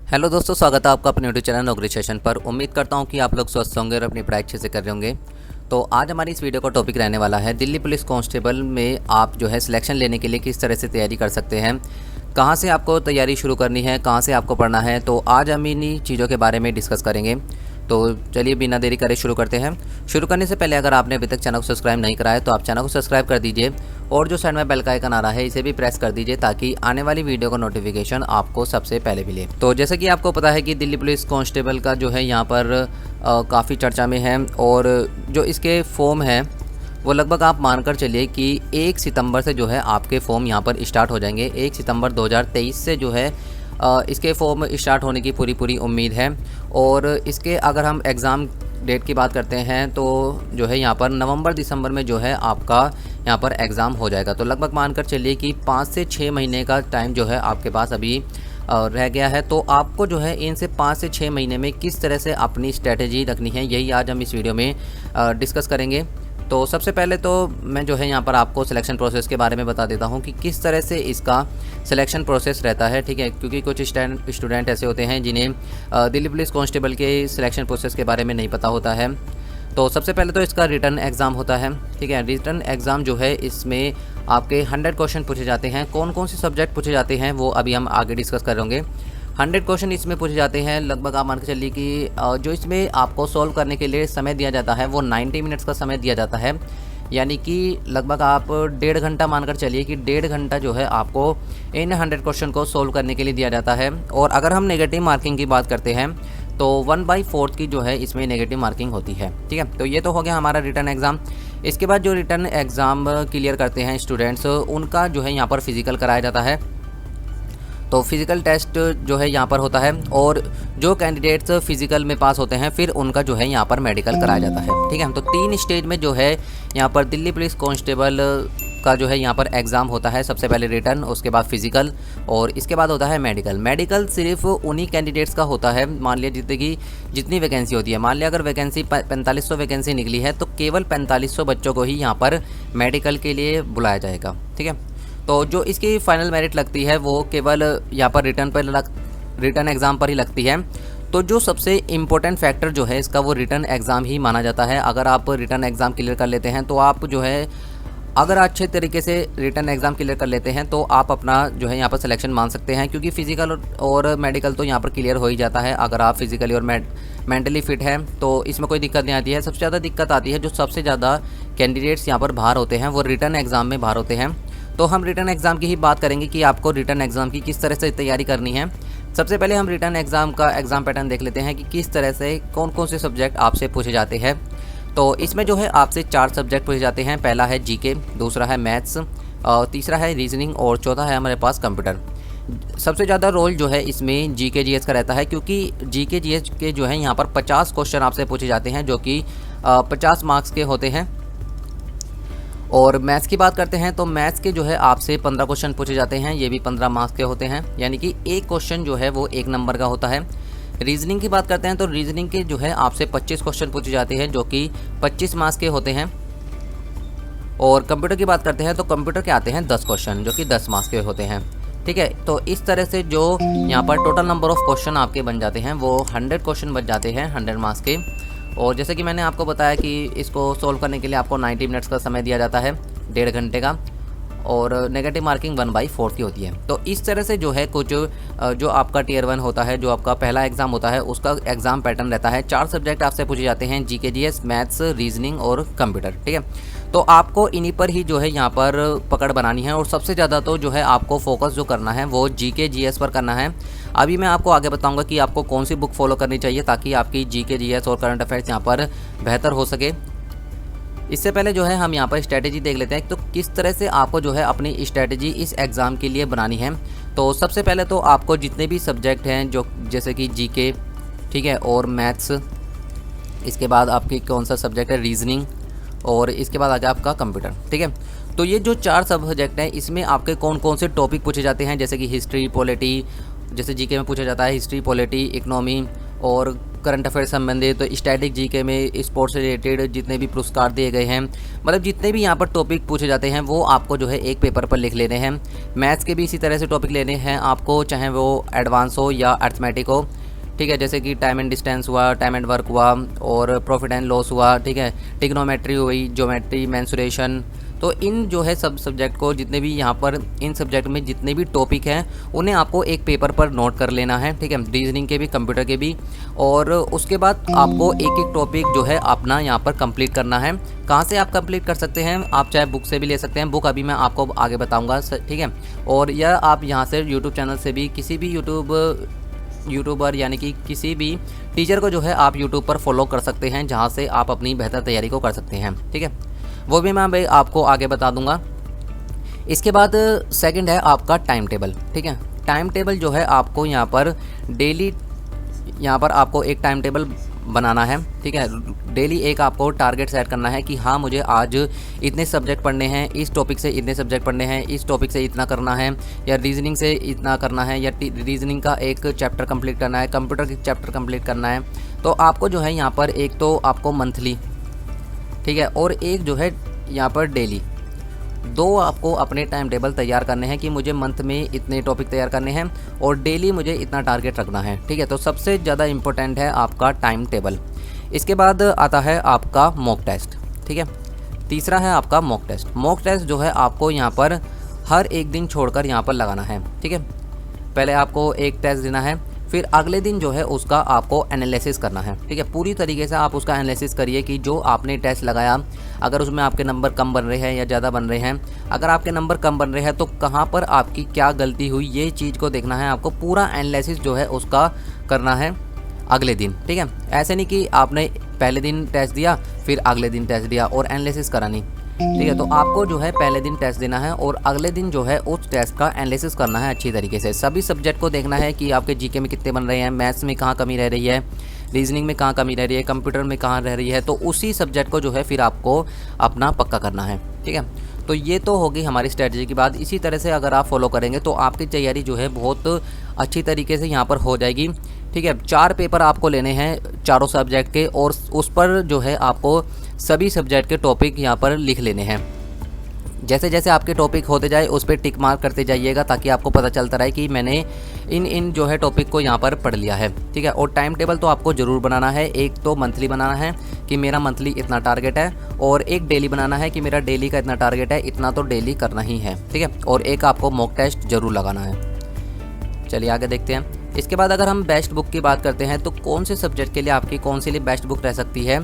Hello दोस्तों, स्वागत है आपका अपने यूट्यूब चैनल नौकरी सेशन पर। उम्मीद करता हूं कि आप लोग स्वस्थ होंगे और अपनी पढ़ाई अच्छे से कर रहे होंगे। तो आज हमारी इस वीडियो का टॉपिक रहने वाला है दिल्ली पुलिस कांस्टेबल में आप जो है सिलेक्शन लेने के लिए किस तरह से तैयारी कर सकते हैं, कहां से आपको तैयारी शुरू करनी है, कहां से आपको पढ़ना है। तो आज हम इन्हीं चीज़ों के बारे में डिस्कस करेंगे। तो चलिए बिना देरी करे शुरू करते हैं। शुरू करने से पहले अगर आपने अभी तक चैनल को सब्सक्राइब नहीं करा है तो आप चैनल को सब्सक्राइब कर दीजिए और जो साइड में बेल का आइकन आ रहा है इसे भी प्रेस कर दीजिए ताकि आने वाली वीडियो का नोटिफिकेशन आपको सबसे पहले मिले। तो जैसे कि आपको पता है कि दिल्ली पुलिस कांस्टेबल का जो है यहाँ पर काफ़ी चर्चा में है और जो इसके फॉर्म है वो लगभग आप मानकर चलिए कि 1 सितंबर से जो है आपके फॉर्म यहाँ पर स्टार्ट हो जाएंगे। 1 सितंबर 2023 से जो है इसके फॉर्म स्टार्ट होने की पूरी उम्मीद है। और इसके अगर हम एग्ज़ाम डेट की बात करते हैं तो जो है यहाँ पर नवंबर दिसंबर में जो है आपका यहाँ पर एग्ज़ाम हो जाएगा। तो लगभग मानकर चलिए कि 5 से 6 महीने का टाइम जो है आपके पास अभी रह गया है। तो आपको जो है इनसे 5 से 6 महीने में किस तरह से अपनी स्ट्रेटेजी रखनी है, यही आज हम इस वीडियो में डिस्कस करेंगे। तो सबसे पहले तो मैं जो है यहाँ पर आपको सिलेक्शन प्रोसेस के बारे में बता देता हूँ कि किस तरह से इसका सिलेक्शन प्रोसेस रहता है, ठीक है। क्योंकि कुछ स्टूडेंट ऐसे होते हैं जिन्हें दिल्ली पुलिस कांस्टेबल के सिलेक्शन प्रोसेस के बारे में नहीं पता होता है। तो सबसे पहले तो इसका रिटन एग्ज़ाम होता है, ठीक है। रिटन एग्ज़ाम जो है इसमें आपके 100 क्वेश्चन पूछे जाते हैं। कौन कौन से सब्जेक्ट पूछे जाते हैं वो अभी हम आगे डिस्कस करेंगे। 100 क्वेश्चन इसमें पूछे जाते हैं। लगभग आप मान के चलिए कि जो इसमें आपको सॉल्व करने के लिए समय दिया जाता है वो 90 मिनट्स का समय दिया जाता है। यानी कि लगभग आप 1.5 घंटा मानकर चलिए कि 1.5 घंटा जो है आपको इन 100 क्वेश्चन को सॉल्व करने के लिए दिया जाता है। और अगर हम नेगेटिव मार्किंग की बात करते हैं तो 1/4 की जो है इसमें नेगेटिव मार्किंग होती है, ठीक है। तो ये तो हो गया हमारा रिटन एग्ज़ाम। इसके बाद जो रिटन एग्ज़ाम क्लियर करते हैं स्टूडेंट्स, उनका जो है यहाँ पर फिज़िकल कराया जाता है। तो फिज़िकल टेस्ट जो है यहाँ पर होता है और जो कैंडिडेट्स फिज़िकल में पास होते हैं फिर उनका जो है यहाँ पर मेडिकल कराया जाता है, ठीक है। तो 3 स्टेज में जो है यहाँ पर दिल्ली पुलिस कांस्टेबल का जो है यहाँ पर एग्ज़ाम होता है। सबसे पहले रिटन, उसके बाद फिज़िकल और इसके बाद होता है मेडिकल। मेडिकल सिर्फ उन्हीं कैंडिडेट्स का होता है, मान लिया जितनी वैकेंसी होती है। मान लिया अगर वैकेंसी 4500 वैकेंसी निकली है तो केवल 4500 बच्चों को ही यहाँ पर मेडिकल के लिए बुलाया जाएगा, ठीक है। तो जो इसकी फाइनल मेरिट लगती है वो केवल यहाँ पर रिटन एग्ज़ाम पर ही लगती है। तो जो सबसे इम्पोर्टेंट फैक्टर जो है इसका वो रिटन एग्ज़ाम ही माना जाता है। अगर आप रिटन एग्ज़ाम क्लियर कर लेते हैं तो आप जो है अगर अच्छे तरीके से रिटन एग्ज़ाम क्लियर कर लेते हैं तो आप अपना जो है यहाँ पर सिलेक्शन मान सकते हैं। क्योंकि फ़िज़िकल और मेडिकल तो यहाँ पर क्लियर हो ही जाता है। अगर आप फिज़िकली और मेंटली फ़िट हैं तो इसमें कोई दिक्कत नहीं आती है। सबसे ज़्यादा दिक्कत आती है जो सबसे ज़्यादा कैंडिडेट्स यहाँ पर बाहर होते हैं वो रिटन एग्ज़ाम में बाहर होते हैं। तो हम रिटन एग्ज़ाम की ही बात करेंगे कि आपको रिटन एग्ज़ाम की किस तरह से तैयारी करनी है। सबसे पहले हम रिटन एग्ज़ाम का एग्ज़ाम पैटर्न देख लेते हैं कि किस तरह से कौन कौन से सब्जेक्ट आपसे पूछे जाते हैं। तो इसमें जो है आपसे 4 सब्जेक्ट पूछे जाते हैं। पहला है जीके, दूसरा है मैथ्स, तीसरा है रीजनिंग और चौथा है हमारे पास कंप्यूटर। सबसे ज़्यादा रोल जो है इसमें जीके जीएस का रहता है क्योंकि जीके जीएस के जो है यहाँ पर 50 क्वेश्चन आपसे पूछे जाते हैं जो कि 50 मार्क्स के होते हैं। और मैथ्स की बात करते हैं तो मैथ्स के जो है आपसे 15 क्वेश्चन पूछे जाते हैं, ये भी 15 मार्क्स के होते हैं। यानी कि एक क्वेश्चन जो है वो 1 नंबर का होता है। रीजनिंग की बात करते हैं तो रीजनिंग के जो है आपसे 25 क्वेश्चन पूछे जाते हैं जो कि 25 मार्क्स के होते हैं। और कंप्यूटर की बात करते हैं तो कंप्यूटर के आते हैं 10 क्वेश्चन जो कि 10 मार्क्स के होते हैं, ठीक है। तो इस तरह से जो यहाँ पर टोटल नंबर ऑफ़ क्वेश्चन आपके बन जाते हैं वो 100 क्वेश्चन बन जाते हैं 100 मार्क्स के। और जैसे कि मैंने आपको बताया कि इसको सोल्व करने के लिए आपको 90 मिनट्स का समय दिया जाता है, 1.5 घंटे का। और नेगेटिव मार्किंग 1/4 की होती है। तो इस तरह से जो है कुछ जो आपका टियर 1 होता है, जो आपका पहला एग्ज़ाम होता है उसका एग्ज़ाम पैटर्न रहता है। 4 सब्जेक्ट आपसे पूछे जाते हैं, जीके जीएस, मैथ्स, रीजनिंग और कंप्यूटर, ठीक है। तो आपको इन्हीं पर ही जो है यहाँ पर पकड़ बनानी है और सबसे ज़्यादा तो जो है आपको फोकस जो करना है वो जीके जीएस पर करना है। अभी मैं आपको आगे बताऊंगा कि आपको कौन सी बुक फॉलो करनी चाहिए ताकि आपकी जीके जीएस और करंट अफेयर्स यहाँ पर बेहतर हो सके। इससे पहले जो है हम यहाँ पर स्ट्रैटेजी देख लेते हैं तो किस तरह से आपको जो है अपनी स्ट्रैटेजी इस एग्ज़ाम के लिए बनानी है। तो सबसे पहले तो आपको जितने भी सब्जेक्ट हैं जो जैसे कि जीके, ठीक है, और मैथ्स, इसके बाद आपकी कौन सा सब्जेक्ट है रीजनिंग और इसके बाद आ गया आपका कंप्यूटर, ठीक है। तो ये जो 4 सब्जेक्ट हैं इसमें आपके कौन कौन से टॉपिक पूछे जाते हैं, जैसे कि हिस्ट्री, पॉलिटी, जैसे जीके में पूछा जाता है हिस्ट्री, पॉलिटी, इकोनॉमी और करंट अफेयर संबंधित, तो स्टैटिक जीके में स्पोर्ट्स से रिलेटेड जितने भी पुरस्कार दिए गए हैं, मतलब जितने भी यहाँ पर टॉपिक पूछे जाते हैं वो आपको जो है एक पेपर पर लिख लेने हैं। मैथ्स के भी इसी तरह से टॉपिक लेने हैं आपको, चाहे वो एडवांस हो या अर्थमेटिक हो, ठीक है। जैसे कि टाइम एंड डिस्टेंस हुआ, टाइम एंड वर्क हुआ, और प्रॉफिट एंड लॉस हुआ, ठीक है, टिग्नोमेट्री हुई, ज्योमेट्री, मेंसुरेशन। तो इन जो है सब सब्जेक्ट को, जितने भी यहाँ पर इन सब्जेक्ट में जितने भी टॉपिक हैं उन्हें आपको एक पेपर पर नोट कर लेना है, ठीक है, रीजनिंग के भी, कंप्यूटर के भी। और उसके बाद आपको एक एक टॉपिक जो है अपना यहाँ पर कंप्लीट करना है। कहाँ से आप कंप्लीट कर सकते हैं, आप चाहे बुक से भी ले सकते हैं, बुक अभी मैं आपको आगे बताऊँगा, ठीक है। और या आप यहाँ से यूट्यूब चैनल से भी, किसी भी यूट्यूबर यानी कि किसी भी टीचर को जो है आप यूट्यूब पर फॉलो कर सकते हैं, जहाँ से आप अपनी बेहतर तैयारी को कर सकते हैं, ठीक है। वो भी मैं भाई आपको आगे बता दूंगा। इसके बाद सेकंड है आपका टाइम टेबल, ठीक है। टाइम टेबल जो है आपको यहाँ पर डेली, यहाँ पर आपको एक टाइम टेबल बनाना है, ठीक है। डेली एक आपको टारगेट सेट करना है कि हाँ मुझे आज इतने सब्जेक्ट पढ़ने हैं, इस टॉपिक से इतने सब्जेक्ट पढ़ने हैं, इस टॉपिक से इतना करना है, या रीजनिंग से इतना करना है, या रीजनिंग का एक चैप्टर कंप्लीट करना है, कंप्यूटर का चैप्टर कंप्लीट करना है। तो आपको जो है यहाँ पर एक तो आपको मंथली, ठीक है, और एक जो है यहाँ पर डेली, दो आपको अपने टाइम टेबल तैयार करने हैं कि मुझे मंथ में इतने टॉपिक तैयार करने हैं और डेली मुझे इतना टारगेट रखना है, ठीक है। तो सबसे ज़्यादा इम्पोर्टेंट है आपका टाइम टेबल। इसके बाद आता है आपका मॉक टेस्ट, ठीक है। तीसरा है आपका मॉक टेस्ट। मॉक टेस्ट जो है आपको यहाँ पर हर एक दिन छोड़कर यहाँ पर लगाना है, ठीक है। पहले आपको एक टेस्ट देना है, फिर अगले दिन जो है उसका आपको एनालिसिस करना है, ठीक है। पूरी तरीके से आप उसका एनालिसिस करिए कि जो आपने टेस्ट लगाया, अगर उसमें आपके नंबर कम बन रहे हैं या ज़्यादा बन रहे हैं। अगर आपके नंबर कम बन रहे हैं तो कहाँ पर आपकी क्या गलती हुई, ये चीज़ को देखना है आपको। पूरा एनालिसिस जो है उसका करना है अगले दिन, ठीक है। ऐसे नहीं कि आपने पहले दिन टेस्ट दिया फिर अगले दिन टेस्ट दिया और एनालिसिस करा नहीं, ठीक है। तो आपको जो है पहले दिन टेस्ट देना है और अगले दिन जो है उस टेस्ट का एनालिसिस करना है अच्छी तरीके से। सभी सब्जेक्ट को देखना है कि आपके जीके में कितने बन रहे हैं, मैथ्स में कहाँ कमी रह रही है, रीजनिंग में कहाँ कमी रह रही है, कंप्यूटर में कहाँ रह रही है। तो उसी सब्जेक्ट को जो है फिर आपको अपना पक्का करना है, ठीक है। तो ये तो होगी हमारी स्ट्रेटजी की बात। इसी तरह से अगर आप फॉलो करेंगे तो आपकी तैयारी जो है बहुत अच्छी तरीके से यहाँ पर हो जाएगी, ठीक है। 4 पेपर आपको लेने हैं चारों सब्जेक्ट के, और उस पर जो है आपको सभी सब्जेक्ट के टॉपिक यहाँ पर लिख लेने हैं। जैसे जैसे आपके टॉपिक होते जाए उस पर टिक मार्क करते जाइएगा, ताकि आपको पता चलता रहे कि मैंने इन जो है टॉपिक को यहाँ पर पढ़ लिया है, ठीक है। और टाइम टेबल तो आपको ज़रूर बनाना है। एक तो मंथली बनाना है कि मेरा मंथली इतना टारगेट है, और एक डेली बनाना है कि मेरा डेली का इतना टारगेट है, इतना तो डेली करना ही है, ठीक है। और एक आपको मॉक टेस्ट ज़रूर लगाना है। चलिए आगे देखते हैं। इसके बाद अगर हम बेस्ट बुक की बात करते हैं तो कौन से सब्जेक्ट के लिए आपकी कौन सी लिए बेस्ट बुक रह सकती है,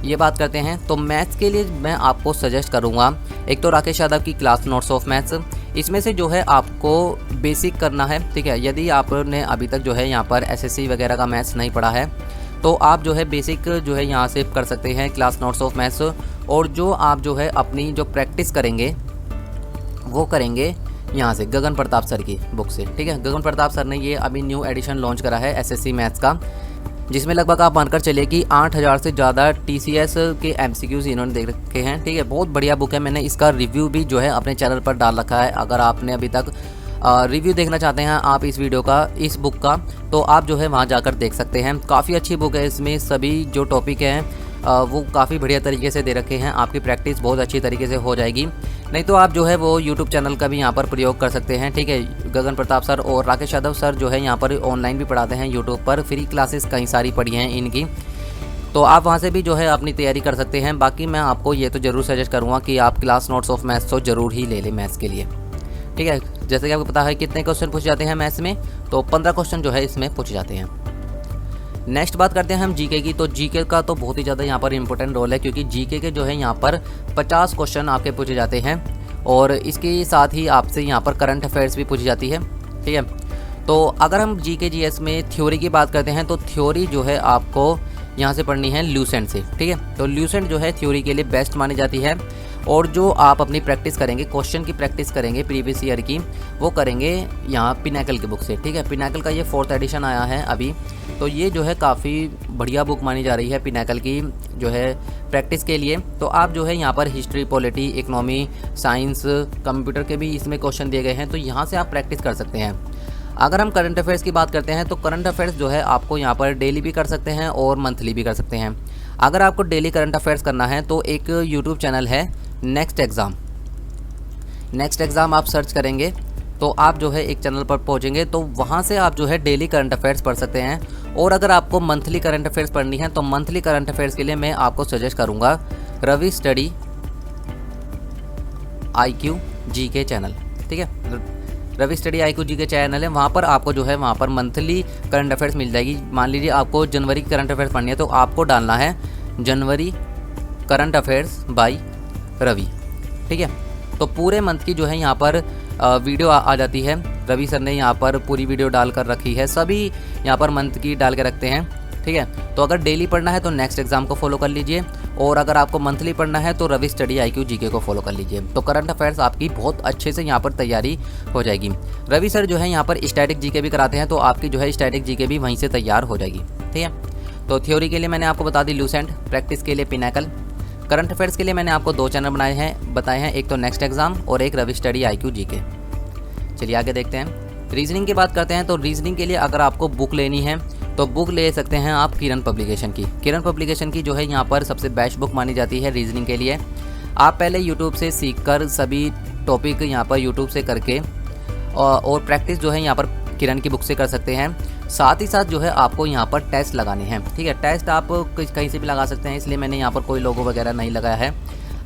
ये बात करते हैं। तो मैथ्स के लिए मैं आपको सजेस्ट करूँगा, एक तो राकेश यादव की क्लास नोट्स ऑफ मैथ्स। इसमें से जो है आपको बेसिक करना है, ठीक है। यदि आपने अभी तक जो है यहाँ पर एसएससी वगैरह का मैथ्स नहीं पढ़ा है तो आप जो है बेसिक जो है यहाँ से कर सकते हैं क्लास नोट्स ऑफ मैथ्स। और जो आप जो है अपनी जो प्रैक्टिस करेंगे वो करेंगे यहाँ से गगन प्रताप सर की बुक से, ठीक है। गगन प्रताप सर ने ये अभी न्यू एडिशन लॉन्च करा है एसएससी मैथ्स का, जिसमें लगभग आप मानकर चलिए कि 8000 से ज़्यादा टीसीएस के एमसीक्यूज इन्होंने देख रखे हैं, ठीक है। बहुत बढ़िया बुक है। मैंने इसका रिव्यू भी जो है अपने चैनल पर डाल रखा है। अगर आपने अभी तक रिव्यू देखना चाहते हैं आप इस वीडियो का, इस बुक का, तो आप जो है वहाँ जाकर देख सकते हैं। काफ़ी अच्छी बुक है। इसमें सभी जो टॉपिक हैं वो काफ़ी बढ़िया तरीके से दे रखे हैं। आपकी प्रैक्टिस बहुत अच्छी तरीके से हो जाएगी। नहीं तो आप जो है वो यूट्यूब चैनल का भी यहाँ पर प्रयोग कर सकते हैं, ठीक है। गगन प्रताप सर और राकेश यादव सर जो है यहाँ पर ऑनलाइन भी पढ़ाते हैं यूट्यूब पर, फ्री क्लासेस कई सारी पढ़ी हैं इनकी, तो आप वहाँ से भी जो है अपनी तैयारी कर सकते हैं। बाकी मैं आपको ये तो ज़रूर सजेस्ट करूँगा कि आप क्लास नोट्स ऑफ मैथ्स तो ज़रूर ही ले लें मैथ्स के लिए, ठीक है। जैसे कि आपको पता है कितने क्वेश्चन पूछे जाते हैं मैथ्स में, तो 15 क्वेश्चन जो है इसमें पूछे जाते हैं। नेक्स्ट बात करते हैं हम जीके की। तो जीके का तो बहुत ही ज़्यादा यहाँ पर इंपॉर्टेंट रोल है, क्योंकि जीके के जो है यहाँ पर 50 क्वेश्चन आपके पूछे जाते हैं, और इसके साथ ही आपसे यहाँ पर करंट अफेयर्स भी पूछी जाती है, ठीक है। तो अगर हम जीके जीएस में थ्योरी की बात करते हैं तो थ्योरी जो है आपको यहाँ से पढ़नी है ल्यूसेंट से, ठीक है। तो ल्यूसेंट जो है थ्योरी के लिए बेस्ट मानी जाती है। और जो आप अपनी प्रैक्टिस करेंगे, क्वेश्चन की प्रैक्टिस करेंगे प्रीवियस ईयर की, वो करेंगे यहाँ पिनाकल की बुक से, ठीक है। पिनाकल का ये 4th एडिशन आया है अभी, तो ये जो है काफ़ी बढ़िया बुक मानी जा रही है पिनाकल की जो है प्रैक्टिस के लिए। तो आप जो है यहाँ पर history, polity, economy, science, computer के भी इसमें क्वेश्चन दिए गए हैं, तो यहाँ से आप प्रैक्टिस कर सकते हैं। अगर हम करंट अफेयर्स की बात करते हैं तो करंट अफेयर्स जो है आपको यहाँ पर डेली भी कर सकते हैं और मंथली भी कर सकते हैं। अगर आपको डेली करंट अफेयर्स करना है तो एक यूट्यूब चैनल है नेक्स्ट एग्ज़ाम आप सर्च करेंगे तो आप जो है एक चैनल पर पहुंचेंगे तो वहां से आप जो है डेली करंट अफेयर्स पढ़ सकते हैं। और अगर आपको मंथली करंट अफेयर्स पढ़नी है तो मंथली करंट अफेयर्स के लिए मैं आपको सजेस्ट करूंगा Ravi study IQ GK channel. ठीक है, Ravi study IQ GK channel है, वहाँ पर आपको जो है वहाँ पर मंथली करंट अफेयर्स मिल जाएगी। मान लीजिए आपको जनवरी की करंट अफेयर्स पढ़नी है तो आपको डालना है जनवरी करंट अफेयर्स बाय रवि। ठीक है, तो पूरे मंथ की जो है यहाँ पर वीडियो आ जाती है। रवि सर ने यहाँ पर पूरी वीडियो डाल कर रखी है, सभी यहाँ पर मंथ की डाल के रखते हैं। ठीक है, तो अगर डेली पढ़ना है तो नेक्स्ट एग्जाम को फॉलो कर लीजिए और अगर आपको मंथली पढ़ना है तो रवि स्टडी IQ GK को फॉलो कर लीजिए। तो करंट अफेयर्स आपकी बहुत अच्छे से यहाँ पर तैयारी हो जाएगी। रवि सर जो है यहाँ पर स्टैटिक GK भी कराते हैं तो आपकी जो है स्टैटिक GK भी वहीं से तैयार हो जाएगी। ठीक है, तो थ्योरी के लिए मैंने आपको बता दी लूसेंट, प्रैक्टिस के लिए पिनाकल, करंट अफेयर्स के लिए मैंने आपको 2 चैनल बताए हैं, एक तो नेक्स्ट एग्जाम और एक रवि स्टडी IQ GK। चलिए आगे देखते हैं। रीजनिंग की बात करते हैं तो रीजनिंग के लिए अगर आपको बुक लेनी है तो बुक ले सकते हैं आप किरण पब्लिकेशन की। किरण पब्लिकेशन की जो है यहाँ पर सबसे बेस्ट बुक मानी जाती है रीजनिंग के लिए। आप पहले यूट्यूब से सीखकर सभी टॉपिक यहाँ पर यूट्यूब से करके और प्रैक्टिस जो है यहाँ पर किरण की बुक से कर सकते हैं। साथ ही साथ जो है आपको यहाँ पर टेस्ट लगाने हैं। ठीक है, टेस्ट आप कहीं से भी लगा सकते हैं, इसलिए मैंने यहाँ पर कोई लोगो वगैरह नहीं लगाया है।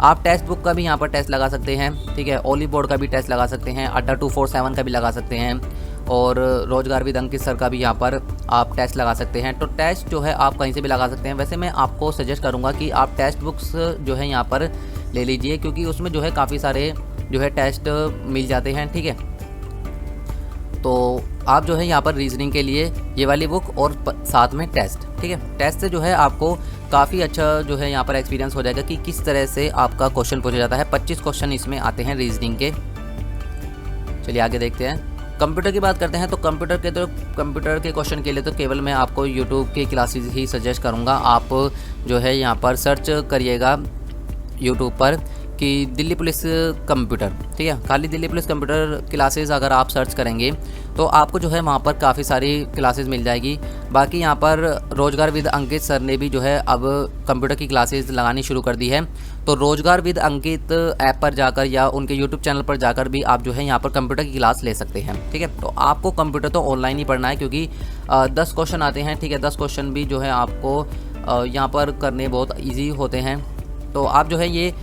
आप टेक्स्ट बुक का भी यहाँ पर टेस्ट लगा सकते हैं। ठीक है, ओली बोर्ड का भी टेस्ट लगा सकते हैं, अड्डा 247 का भी लगा सकते हैं और रोजगार विद अंकित सर का भी यहाँ पर आप टेस्ट लगा सकते हैं। तो टेस्ट जो है आप कहीं से भी लगा सकते हैं। वैसे मैं आपको सजेस्ट करूँगा कि आप टेस्ट बुक्स जो है यहाँ पर ले लीजिए क्योंकि उसमें जो है काफ़ी सारे जो है टेस्ट मिल जाते हैं। ठीक है, तो आप जो है यहाँ पर रीजनिंग के लिए ये वाली बुक और साथ में टेस्ट। ठीक है, टेस्ट से जो है आपको काफ़ी अच्छा जो है यहाँ पर एक्सपीरियंस हो जाएगा कि किस तरह से आपका क्वेश्चन पूछा जाता है। 25 क्वेश्चन इसमें आते हैं रीजनिंग के। चलिए आगे देखते हैं। कंप्यूटर की बात करते हैं तो कंप्यूटर के क्वेश्चन के लिए तो केवल मैं आपको यूट्यूब की क्लासेस ही सजेस्ट करूँगा। आप जो है यहाँ पर सर्च करिएगा यूट्यूब पर कि दिल्ली पुलिस कंप्यूटर। ठीक है, खाली दिल्ली पुलिस कंप्यूटर क्लासेस अगर आप सर्च करेंगे तो आपको जो है वहाँ पर काफ़ी सारी क्लासेस मिल जाएगी। बाकी यहाँ पर रोजगार विद अंकित सर ने भी जो है अब कंप्यूटर की क्लासेस लगानी शुरू कर दी है। तो रोजगार विद अंकित ऐप पर जाकर या उनके यूट्यूब चैनल पर जाकर भी आप जो है यहाँ पर कंप्यूटर की क्लास ले सकते हैं। ठीक है, तो आपको कंप्यूटर तो ऑनलाइन ही पढ़ना है क्योंकि 10 क्वेश्चन आते हैं। ठीक है, 10 क्वेश्चन भी जो है आपको यहाँ पर करने बहुत ईजी होते हैं। तो आप जो है ये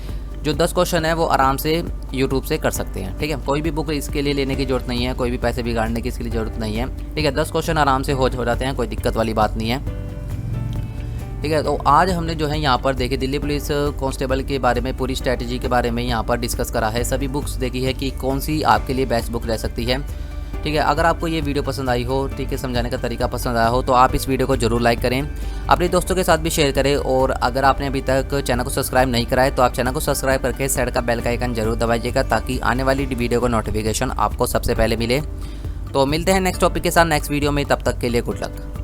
जो 10 क्वेश्चन है वो आराम से यूट्यूब से कर सकते हैं। ठीक है, कोई भी बुक इसके लिए लेने की ज़रूरत नहीं है, कोई भी पैसे बिगाड़ने की इसके लिए ज़रूरत नहीं है। ठीक है, 10 क्वेश्चन आराम से हो जाते हैं, कोई दिक्कत वाली बात नहीं है। ठीक है, तो आज हमने जो है यहाँ पर देखे दिल्ली पुलिस कांस्टेबल के बारे में, पूरी स्ट्रैटेजी के बारे में यहाँ पर डिस्कस करा है। सभी बुक्स देखी है कि कौन सी आपके लिए बेस्ट बुक रह सकती है। ठीक है, अगर आपको ये वीडियो पसंद आई हो, ठीक है, समझाने का तरीका पसंद आया हो तो आप इस वीडियो को जरूर लाइक करें, अपने दोस्तों के साथ भी शेयर करें और अगर आपने अभी तक चैनल को सब्सक्राइब नहीं करा है तो आप चैनल को सब्सक्राइब करके साइड का बेल का आइकन जरूर दबाइएगा ताकि आने वाली वीडियो का नोटिफिकेशन आपको सबसे पहले मिले। तो मिलते हैं नेक्स्ट टॉपिक के साथ नेक्स्ट वीडियो में, तब तक के लिए गुड लक।